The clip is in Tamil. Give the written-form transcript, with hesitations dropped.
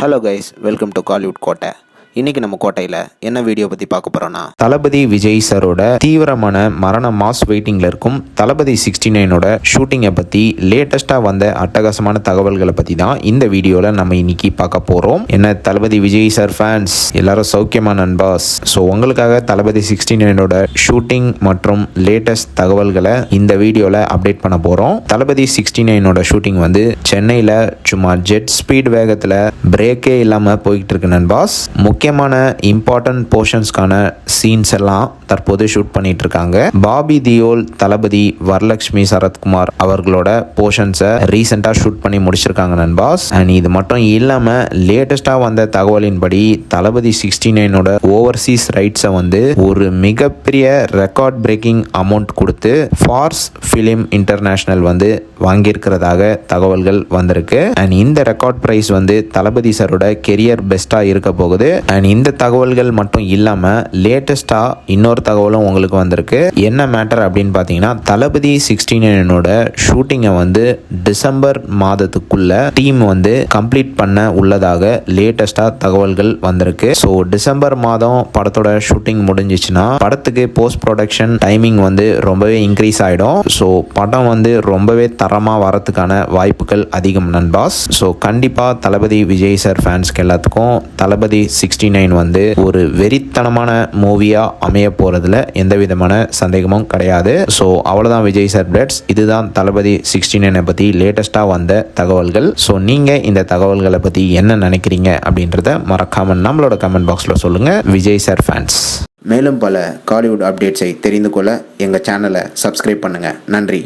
Hello guys, welcome to Kollywood கோட்டை. இன்னைக்கு நம்ம கோட்டையில் என்ன வீடியோ பற்றி பார்க்க போகிறோன்னா, தளபதி விஜய் சாரோட தீவிரமான மரண மாஸ் வெயிட்டிங்கில் இருக்கும் தளபதி 69ஓட ஷூட்டிங்கை பற்றி லேட்டஸ்ட்டாக வந்த அட்டகாசமான தகவல்களை பற்றி தான் இந்த வீடியோவில் நம்ம இன்னைக்கு பார்க்க போகிறோம். என்ன தளபதி விஜய் சார் ஃபேன்ஸ் எல்லாரும் சௌக்கியமா நண்பாஸ்? ஸோ உங்களுக்காக தளபதி 69ஓட ஷூட்டிங் மற்றும் லேட்டஸ்ட் தகவல்களை இந்த வீடியோவில் அப்டேட் பண்ண போகிறோம். தளபதி 69ஓட ஷூட்டிங் வந்து சென்னையில் சும்மா ஜெட் ஸ்பீட் வேகத்தில் பிரேக்கே இல்லாமல் போய்கிட்டு இருக்கு நண்பாஸ். முக்கியமான இம்பார்ட்டன்ட் போர்ஷன்ஸ்க்கான சீன்ஸ் எல்லாம் தற்போது ஷூட் பண்ணிட்டு இருக்காங்க. பாபி தியோல், தளபதி, வரலட்சுமி சரத்குமார் அவர்களோட போர்ஷன்ஸை ரீசெண்டாக ஷூட் பண்ணி முடிச்சிருக்காங்க நண்பாஸ். அண்ட் இது மட்டும் இல்லாமல் லேட்டஸ்டாக வந்த தகவலின்படி தளபதி 69ஓட ஓவர்சீஸ் ரைட்ஸை வந்து ஒரு மிகப்பெரிய ரெக்கார்ட் பிரேக்கிங் அமௌண்ட் கொடுத்து ஃபார்ஸ் ஃபிலிம் இன்டர்நேஷனல் வந்து வாங்கியிருக்கிறதாக தகவல்கள் வந்திருக்கு. அண்ட் இந்த ரெக்கார்ட் பிரைஸ் வந்து தளபதி சாரோட கெரியர் பெஸ்ட்டாக இருக்க போகுது. அண்ட் இந்த தகவல்கள் மட்டும் இல்லாமல் லேட்டஸ்ட்டாக இன்னொரு தகவலும் உங்களுக்கு வந்திருக்கு. என்ன மேட்டர் அப்படின்னு பார்த்தீங்கன்னா, தளபதி 69ஓட ஷூட்டிங்கை வந்து டிசம்பர் மாதத்துக்குள்ள டீம் வந்து கம்ப்ளீட் பண்ண உள்ளதாக லேட்டஸ்டாக தகவல்கள் வந்திருக்கு. ஸோ டிசம்பர் மாதம் படத்தோட ஷூட்டிங் முடிஞ்சிச்சுன்னா படத்துக்கு போஸ்ட் ப்ரொடக்ஷன் டைமிங் வந்து ரொம்பவே இன்க்ரீஸ் ஆகிடும். ஸோ படம் வந்து ரொம்பவே தரமாக வரத்துக்கான வாய்ப்புகள் அதிகம் நண்பாஸ். ஸோ கண்டிப்பாக தளபதி விஜய் சார் ஃபேன்ஸ்க்கு எல்லாத்துக்கும் தளபதி 69 வந்து ஒரு வெறித்தனமான மூவியாக அமைய போகிறதுல எந்த விதமான சந்தேகமும் கிடையாது. ஸோ அவ்வளோதான் விஜய் சார் பிளட்ஸ். இதுதான் தளபதி 69 பற்றி லேட்டஸ்ட்டாக வந்த தகவல்கள். ஸோ நீங்கள் இந்த தகவல்களை பற்றி என்ன நினைக்கிறீங்க அப்படின்றத மறக்காமல் நம்மளோட கமெண்ட் பாக்ஸில் சொல்லுங்கள் விஜய் சார் ஃபேன்ஸ். மேலும் பல காலிவுட் அப்டேட்ஸை தெரிந்து கொள்ள எங்கள் சேனலை சப்ஸ்கிரைப் பண்ணுங்கள். நன்றி.